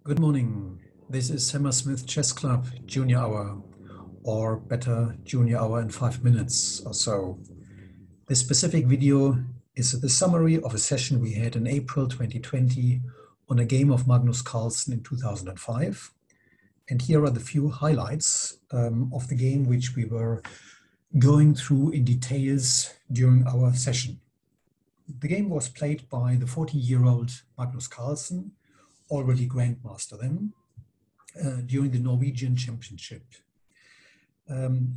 Good morning. This is Hammersmith Chess Club Junior Hour, or better, Junior Hour in 5 minutes or so. This specific video is the summary of a session we had in April 2020 on a game of Magnus Carlsen in 2005. And here are the few highlights of the game which we were going through in details during our session. The game was played by the 40-year-old Magnus Carlsen, already Grandmaster then, during the Norwegian Championship.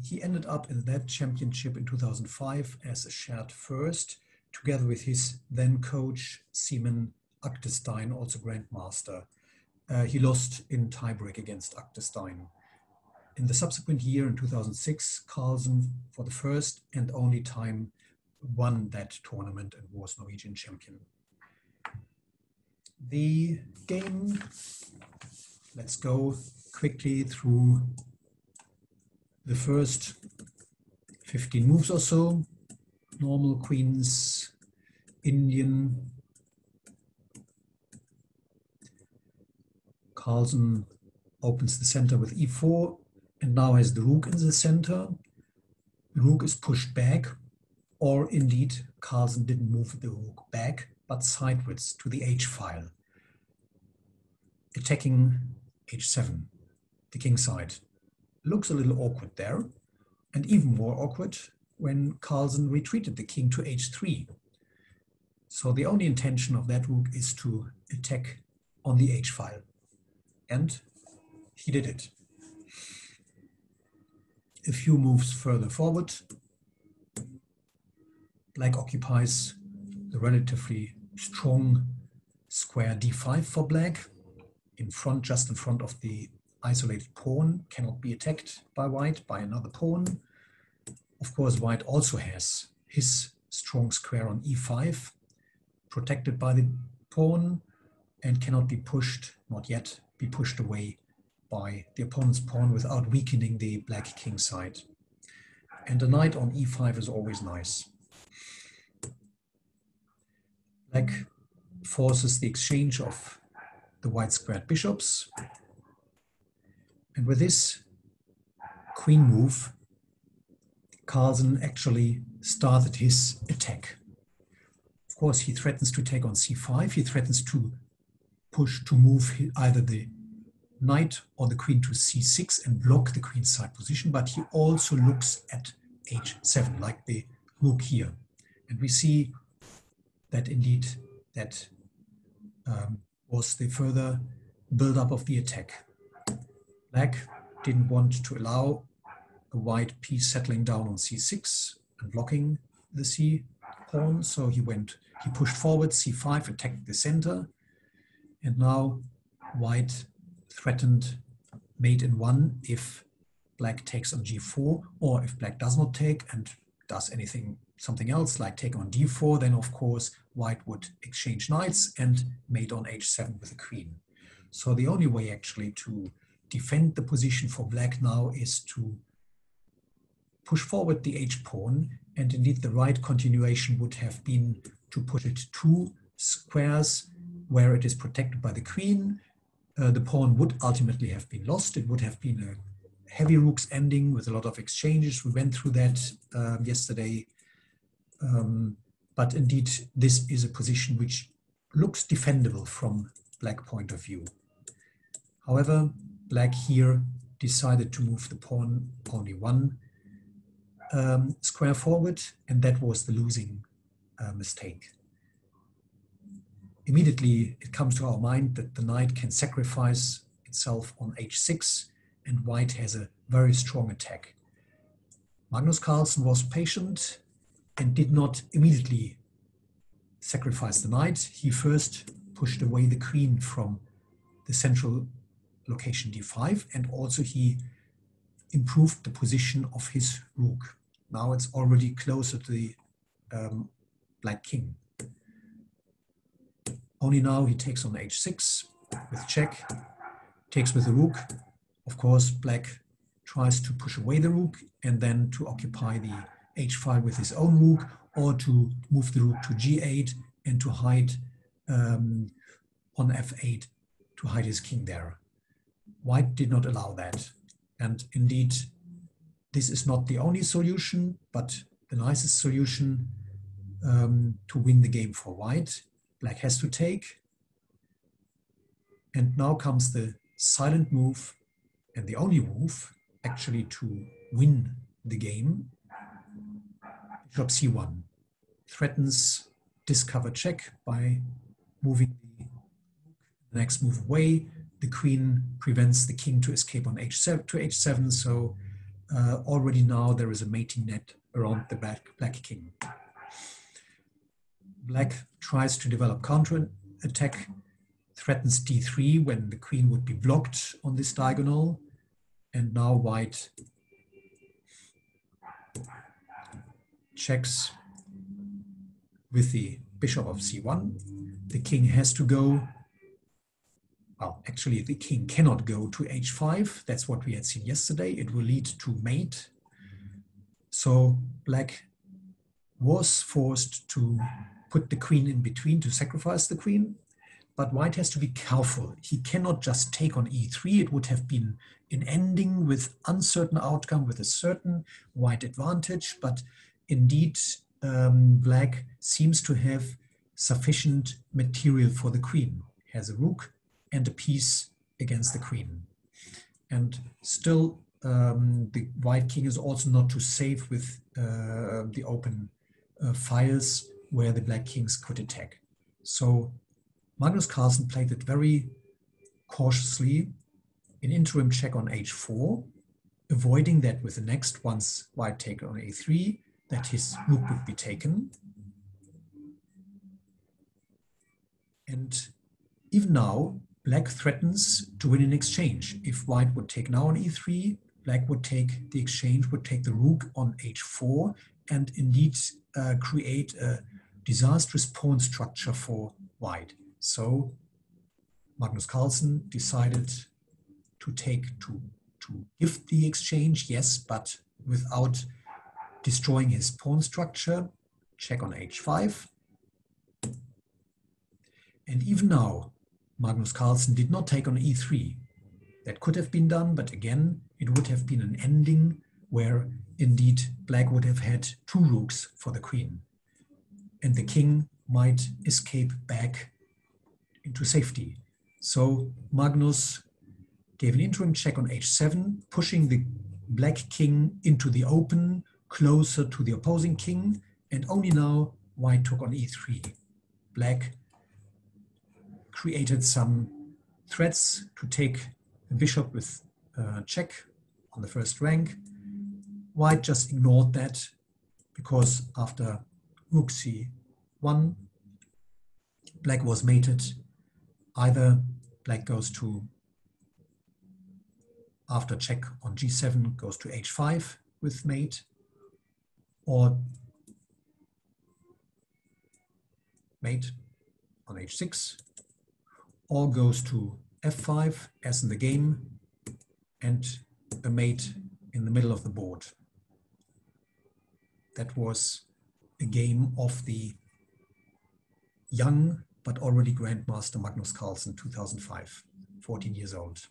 He ended up in that championship in 2005 as a shared first, together with his then coach, Simon Aktestein, also Grandmaster. He lost in tiebreak against Aktestein. In the subsequent year, in 2006, Carlsen, for the first and only time, won that tournament and was Norwegian champion. The game, let's go quickly through the first 15 moves or so. Normal queens, Indian. Carlsen opens the center with e4 and now has the rook in the center. The rook is pushed back, or indeed Carlsen didn't move the rook back, but sideways to the h file, attacking h7, the king side. Looks a little awkward there, and even more awkward when Carlsen retreated the king to h3. So the only intention of that rook is to attack on the h file, and he did it. A few moves further forward, Black occupies the relatively strong square d5 for Black, in front, just in front of the isolated pawn, cannot be attacked by White, by another pawn. Of course, White also has his strong square on e5, protected by the pawn, and cannot be pushed, not yet, be pushed away by the opponent's pawn without weakening the Black king side. And a knight on e5 is always nice. Black forces the exchange of the white squared bishops. And with this queen move, Carlsen actually started his attack. Of course, he threatens to take on c5. He threatens to push, to move either the knight or the queen to c6 and block the queen side position, but he also looks at h7, like the rook here. And we see that indeed that was the further build-up of the attack. Black didn't want to allow the white piece settling down on c6 and blocking the c pawn, so he pushed forward, c5, attacked the center, and now White threatened mate in one if Black takes on g4, or if Black does not take and does something else, like take on d4, then of course White would exchange knights and mate on h7 with the queen. So the only way actually to defend the position for Black now is to push forward the h-pawn, and indeed the right continuation would have been to put it 2 squares where it is protected by the queen. The pawn would ultimately have been lost. It would have been a heavy rook's ending with a lot of exchanges. We went through that yesterday. But indeed, this is a position which looks defendable from Black point of view. However, Black here decided to move the pawn only 1 square forward, and that was the losing mistake. Immediately, it comes to our mind that the knight can sacrifice itself on h6, and White has a very strong attack. Magnus Carlsen was patient and did not immediately sacrifice the knight. He first pushed away the queen from the central location d5, and also he improved the position of his rook. Now it's already closer to the Black king. Only now he takes on h6 with check, takes with the rook. Of course, Black tries to push away the rook and then to occupy the h file with his own rook, or to move the rook to g8 and to hide on f8 to hide his king there. White did not allow that. And indeed, this is not the only solution, but the nicest solution to win the game for white. Black has to take. And now comes the silent move, and the only move actually to win the game. Bishop c1 threatens discover check by moving the next move away. The queen prevents the king to escape on h7 to h7, so already now there is a mating net around the black king. Black tries to develop counter attack, threatens d3 when the queen would be blocked on this diagonal, and now white checks with the bishop of c1. The king has to go, well, actually the king cannot go to h5. That's what we had seen yesterday. It will lead to mate. So black was forced to put the queen in between to sacrifice the queen. But white has to be careful. He cannot just take on e3. It would have been an ending with uncertain outcome, with a certain white advantage. But indeed, black seems to have sufficient material for the queen. Has a rook and a piece against the queen. And still, the white king is also not too safe with the open files where the black kings could attack. So Magnus Carlsen played it very cautiously, an interim check on h4, avoiding that with the next, once white take on a3, that his rook would be taken. And even now, black threatens to win an exchange. If white would take now on e3, black would take the exchange, would take the rook on h4, and indeed create a disastrous pawn structure for white. So Magnus Carlsen decided to give the exchange, yes, but without destroying his pawn structure. Check on h5. And even now, Magnus Carlsen did not take on e3. That could have been done, but again, it would have been an ending where indeed black would have had two rooks for the queen. And the king might escape back into safety. So Magnus gave an interim check on h7, pushing the black king into the open, closer to the opposing king, and only now white took on e3. Black created some threats to take the bishop with check on the first rank. White just ignored that because after rook c1, black was mated. Either black goes to, after check on g7, goes to h5 with mate, or mate on h6, or goes to f5 as in the game, and a mate in the middle of the board. That was a game of the young but already Grandmaster Magnus Carlsen, 2005, 14 years old.